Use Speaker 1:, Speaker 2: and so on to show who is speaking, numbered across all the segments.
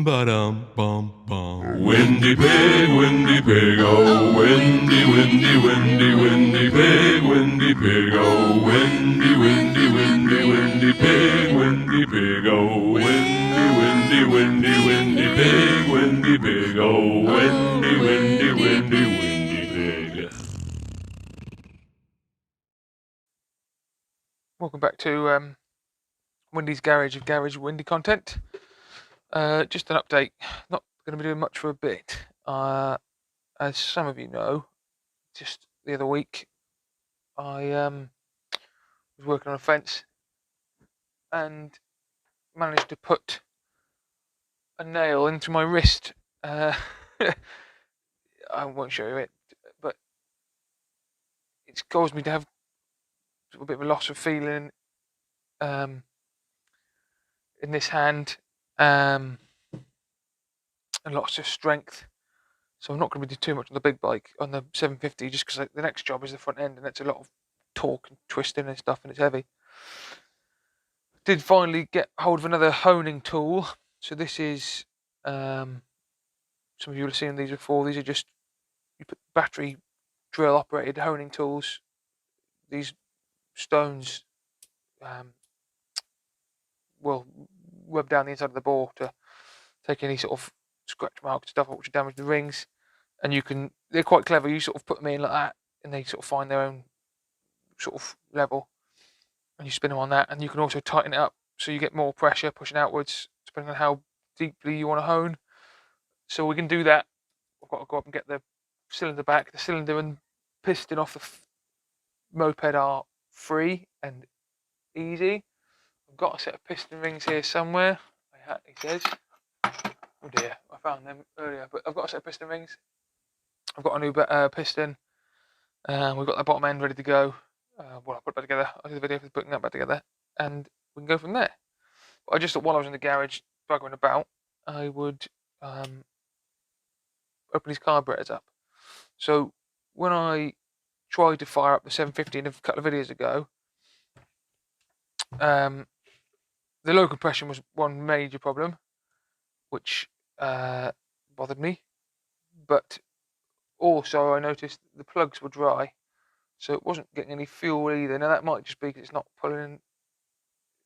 Speaker 1: Ba-dum, bum, bum. Windy pig, oh, windy, windy, windy, windy pig, oh, windy, windy, windy, windy pig, oh, windy, windy, windy, windy pig, oh, windy, windy, windy pig.
Speaker 2: Welcome back to Windy's Garage of Garage Windy content. Just an update. Not going to be doing much for a bit. As some of you know, just the other week, I was working on a fence and managed to put a nail into my wrist. I won't show you it, but it's caused me to have a bit of a loss of feeling in this hand, and lots of strength. So I'm not going to do too much on the big bike, on the 750, just because the next job is the front end, and it's a lot of torque and twisting and stuff, and it's heavy. Did finally get hold of another honing tool. So this is, some of you will have seen these before. These are just, you put battery drill operated honing tools. These stones will rub down the inside of the bore to take any sort of scratch marks, stuff which damage the rings. And they're quite clever. You sort of put them in like that, and they sort of find their own sort of level, and you spin them on that, and you can also tighten it up so you get more pressure pushing outwards depending on how deeply you want to hone. So we can do that. I've got to go up and get the cylinder back. The cylinder and piston off the moped are free and easy. I've got a set of piston rings here somewhere. He says, oh dear, I found them earlier, but I've got a set of piston rings. I've got a new piston. We've got the bottom end ready to go. I'll put it back together. I'll do the video for putting that back together, and we can go from there. But I just thought while I was in the garage buggering about, I would open these carburettors up. So when I tried to fire up the 750 a couple of videos ago, the low compression was one major problem, which bothered me. But also I noticed the plugs were dry, so it wasn't getting any fuel either. Now that might just be because it's not pulling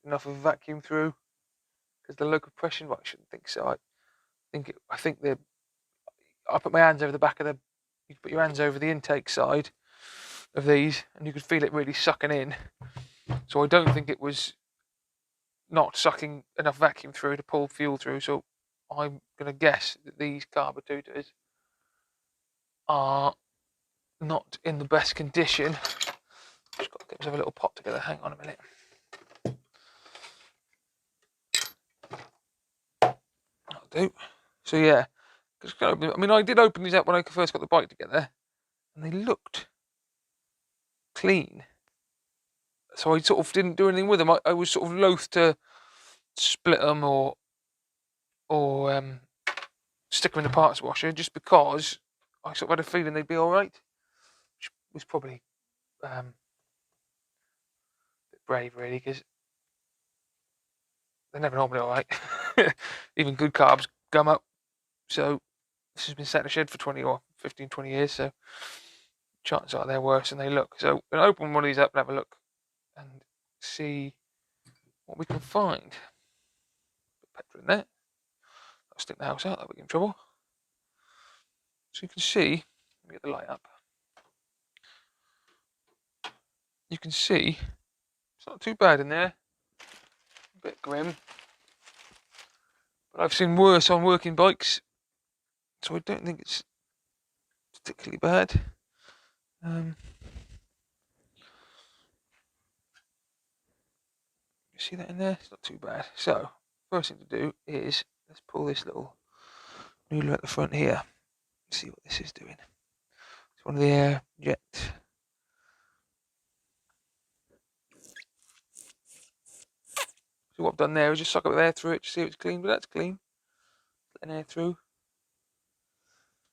Speaker 2: enough of a vacuum through, because the low compression. Well, I shouldn't think so. I put my hands over the back of the. You put your hands over the intake side of these, and you could feel it really sucking in. So I don't think it was not sucking enough vacuum through to pull fuel through. So I'm gonna guess that these Carburettors are not in the best condition. Just got to get myself a little pot together. Hang on a minute. That'll do. So yeah, I mean, I did open these up when I first got the bike together, and they looked clean. So I sort of didn't do anything with them. I was sort of loath to split them or stick them in the parts washer, just because I sort of had a feeling they'd be all right, which was probably a bit brave, really, because they're never normally all right. Even good carbs gum up. So this has been sat in the shed for 20 or 15, 20 years, so chances are they're worse than they look. So I'm going to open one of these up and have a look and see what we can find. Put petrol in there. I'll stick the house out, that'll be in trouble. So you can see, let me get the light up. You can see it's not too bad in there. A bit grim. But I've seen worse on working bikes, so I don't think it's particularly bad. You see that in there? It's not too bad. So, first thing to do is, let's pull this little noodler at the front here. See what this is doing. It's one of the air jet. So what I've done there is just suck up the air through it to see if it's clean, but that's clean. Letting air through.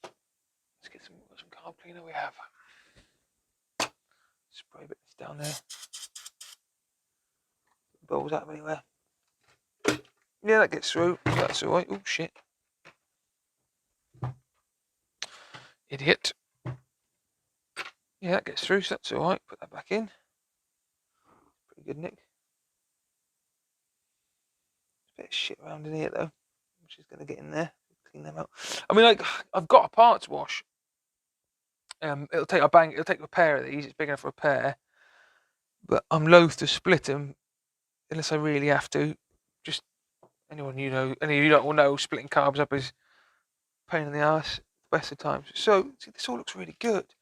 Speaker 2: Let's get some carb cleaner we have. Spray bits down there. Bubbles out of anywhere. Yeah, that gets through. So that's all right. Oh shit, idiot. Yeah, that gets through. So that's all right. Put that back in. Pretty good, Nick. Bit of shit around in here though, which is going to get in there. Clean them out. I mean, like, I've got a parts wash. It'll take a pair of these. It's big enough for a pair, but I'm loath to split them unless I really have to. Just any of you that will know, splitting carbs up is a pain in the ass. Best of times. So see, this all looks really good.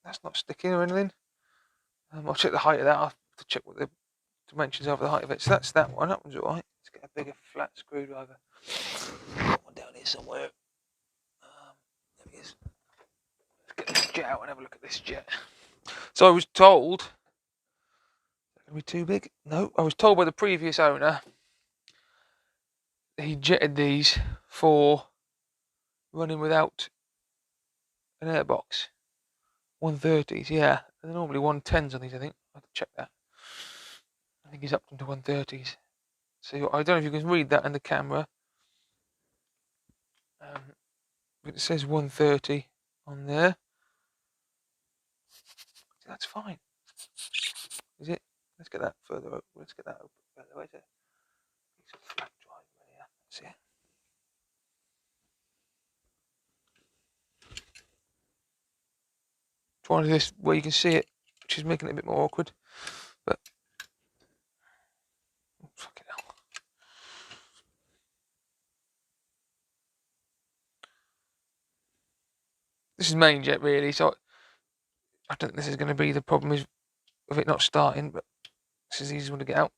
Speaker 2: That's not sticking or anything. I'll check the height of that. I'll have to check what the dimensions are for the height of it. So that's that one. That one's alright. Let's get a bigger flat screwdriver. Got one down here somewhere. There he is. Let's get this jet out and have a look at this jet. So I was told. Is that going to be too big? No. I was told by the previous owner he jetted these for running without an airbox. 130s, yeah. They're normally 110s on these, I think. I have to check that. I think he's up to 130s. So I don't know if you can read that in the camera. But it says 130 on there. That's fine. Is it? Let's get that further up. Let's get that up further. Where's it? It's a flat drive here. That's it. Trying to do this where you can see it, which is making it a bit more awkward. But oh, fucking hell. This is main jet really, so I don't think this is going to be the problem of it not starting, but this is the easiest one to get out.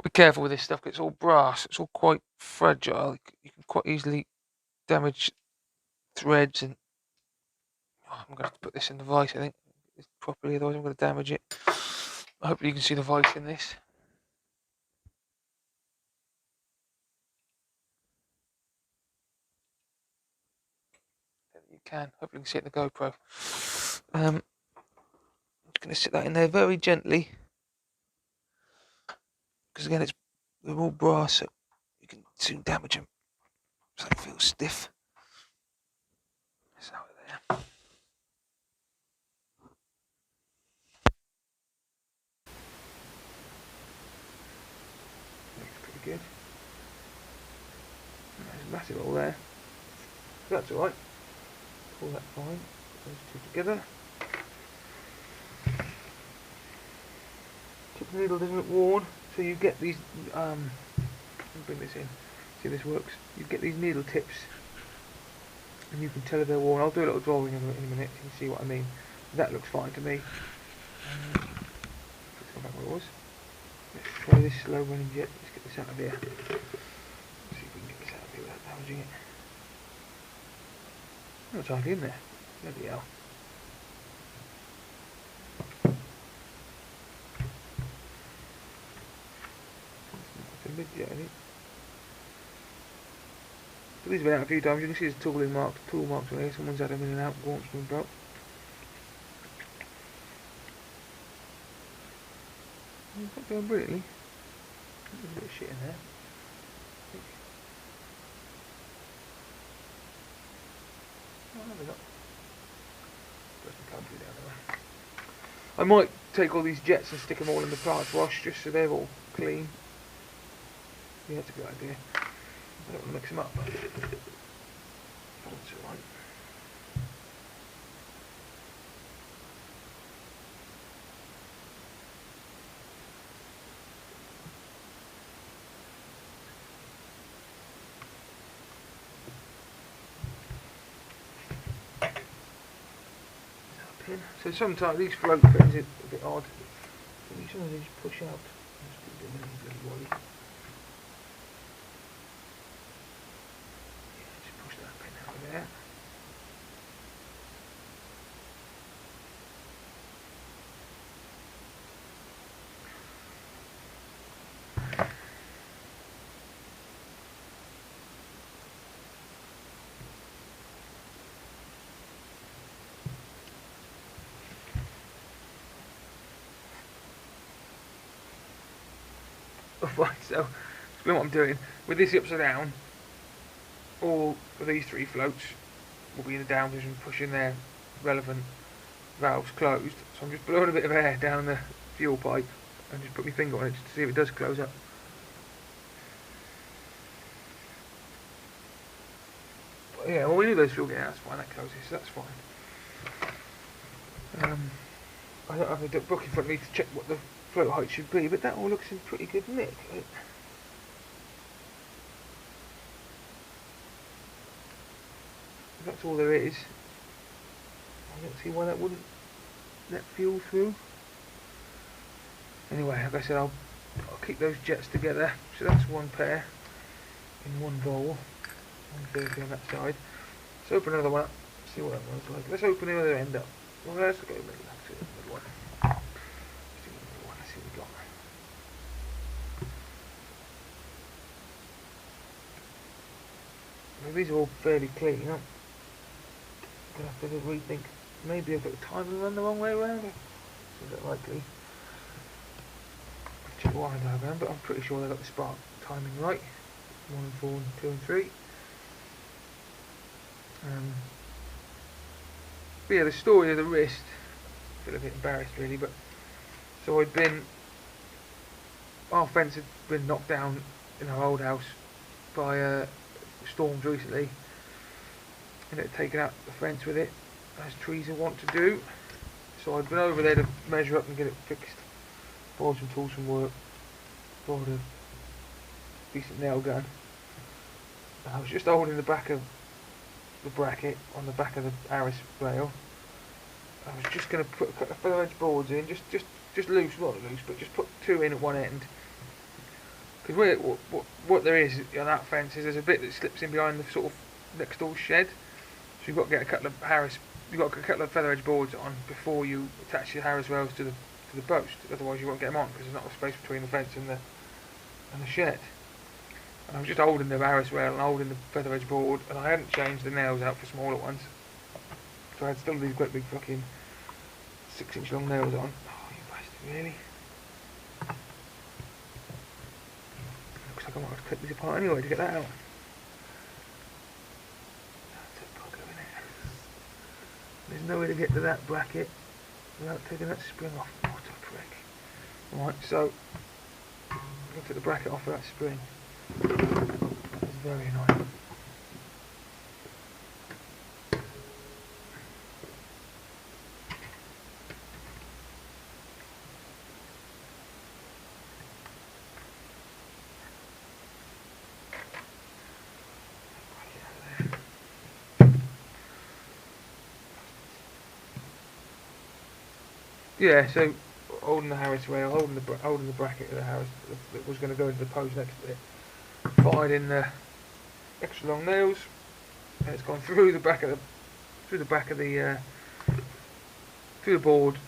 Speaker 2: Be careful with this stuff because it's all brass. It's all quite fragile. You can quite easily damage threads, and I'm going to have to put this in the vise, I think, properly, otherwise I'm going to damage it. Hopefully you can see the vise in this. You can. Hopefully you can see it in the GoPro. I'm just going to sit that in there very gently, because again they're all brass, so you can soon damage them. So it feels stiff. It's out of there. Looks pretty good. There's a massive hole there. That's alright. Pull that fine. Put those two together. Tip needle doesn't look worn, so you get these. Let me bring this in. See if this works. You get these needle tips, and you can tell if they're worn. I'll do a little drawing in a minute. You can see what I mean. That looks fine to me. Let's go back where it was. Let's try this slow running jet. Let's get this out of here. Let's see if we can get this out of here without damaging it. Oh, it's hardly in there. Bloody hell. It's a mid-jet, I think. So these have been out a few times. You can see there's tool marks on here. Someone's had them in and out once been broke. It's not going brilliantly. There's a bit of shit in there. Oh, no, they're not. I might take all these jets and stick them all in the parts wash just so they're all clean. Yeah, that's a good idea. I don't want to mix them up. That's alright. So sometimes these float pins are a bit odd. Sometimes they just push out. Yeah, just push that pin out of there. Right, so explain what I'm doing. With this upside down, all of these 3 floats will be in the down position, pushing their relevant valves closed. So I'm just blowing a bit of air down the fuel pipe and just put my finger on it just to see if it does close up. But yeah, all we do those fuel, yeah, that's fine, that closes, so that's fine. I don't have the book in front of me to check what the float height should be, but that all looks in pretty good nick. If that's all there is, I don't see why that wouldn't let fuel through. Anyway, like I said, I'll keep those jets together. So that's one pair in one bowl. 130 on that side. Let's open another one up, see what that one's like. Let's open the other end up. Well, let's go with another one. Let's do another one, let's see what we got. Well, these are all fairly clean. I'm going to have to rethink. Maybe I've got the timing run the wrong way around. It's a bit likely. Check the wiring diagram, but I'm pretty sure they got the spark timing right. 1 and 4 and 2 and 3. But yeah, the story of the wrist, I feel a bit embarrassed really, but so our fence had been knocked down in our old house by storms recently, and it had taken out the fence with it, as trees are wont to do. So I'd been over there to measure up and get it fixed, borrowed some tools from work, borrowed a decent nail gun, and I was just holding the back of the bracket on the back of the Harris rail. I was just going to put a couple of feather edge boards in, just loose, not loose, but just put 2 in at one end. Because what there is on that fence is there's a bit that slips in behind the sort of next door shed. So you've got to get a couple of feather edge boards on before you attach your Harris rails to the post. Otherwise you won't get them on because there's not enough space between the fence and the shed. And I was just holding the Harris rail and holding the feather edge board, and I hadn't changed the nails out for smaller ones. So I had still these great big fucking 6-inch long nails on. Oh, you bastard, really? Looks like I might have to cut these apart anyway to get that out. That's a bugger, isn't it? There's no way to get to that bracket without taking that spring off. What a prick. Right, so I'm going to take the bracket off of that spring. It's very annoying. Yeah, so holding the Harris rail, holding the bracket of the Harris that was going to go into the post next to it, fired in the extra long nails, and it's gone through the back of the through the board,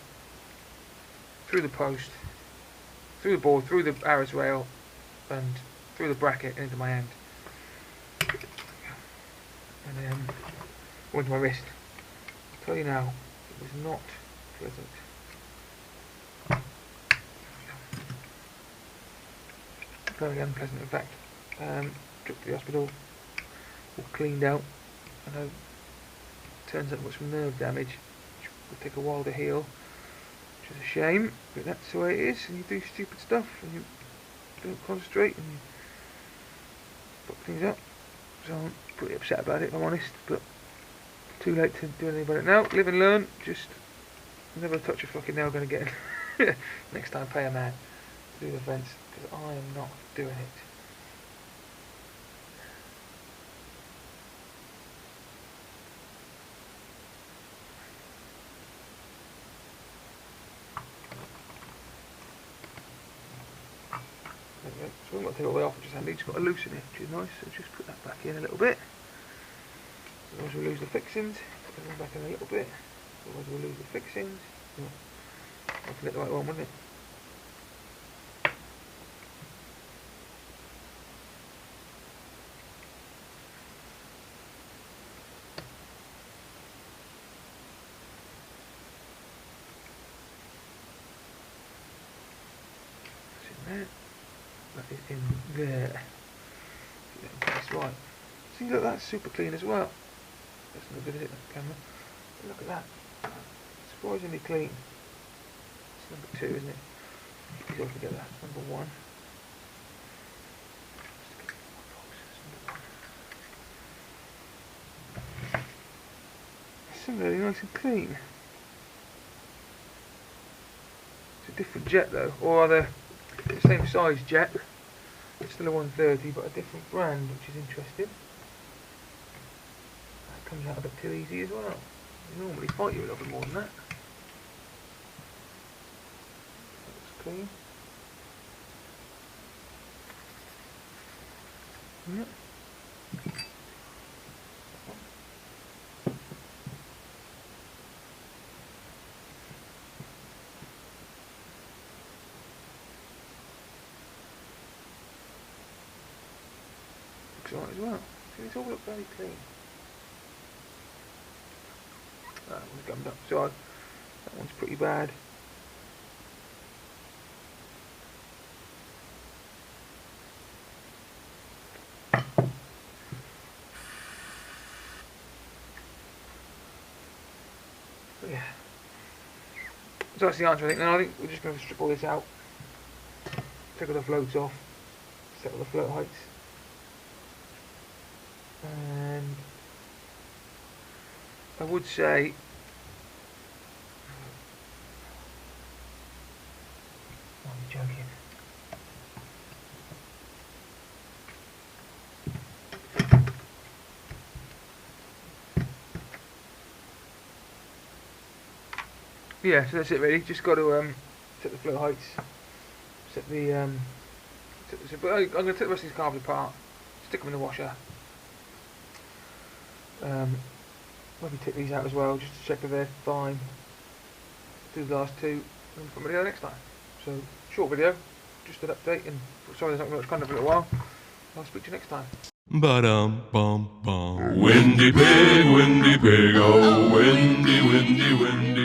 Speaker 2: through the post, through the board, through the Harris rail, and through the bracket into my hand, and then went to my wrist. I'll tell you now, it was not pleasant. Very unpleasant, in fact. Took to the hospital, all cleaned out. I know, turns out I've got some nerve damage, which will take a while to heal, which is a shame, but that's the way it is. And you do stupid stuff, and you don't concentrate, and you fuck things up. So I'm pretty upset about it, if I'm honest, but too late to do anything about it now. Live and learn. Just never touch a fucking nail gun again. Next time, pay a man to do the fence, because I am not doing it. So I'm going to take all the way off, which is handy. Just got to loosen it, which is nice. So just put that back in a little bit. Otherwise we'll lose the fixings. Put them back in a little bit. Otherwise we'll lose the fixings. I'll get the right one, wouldn't it? That's in there. that is in there. Right. See, look, that's super clean as well. That's not good, is it, the camera? Look at that. Surprisingly clean. It's number 2, isn't it? Easy altogether. Number 1. Similarly nice and clean. It's a different jet though, or are they the same size jet? It's still a 130 but a different brand, which is interesting. That comes out a bit too easy as well. They normally fight you a little bit more than that. Looks clean. Yep. Looks alright as well. See, it's all look very clean. That one's gummed up side. That one's pretty bad. But yeah. So that's the answer, I think. Now I think we're just going to strip all this out. Take all the floats off. Set all the float heights. And I would say I'm joking. Yeah, so that's it really. Just got to set the float heights, set the but I'm going to take the rest of these carbs apart, stick them in the washer. Maybe take these out as well, just to check if they're fine. Do the last 2 and put them together next time. So, short video, just an update, and sorry there's not much content for a little while. I'll speak to you next time.
Speaker 1: Ba-dum, bum, bum. Windy pig, oh, windy, windy, windy.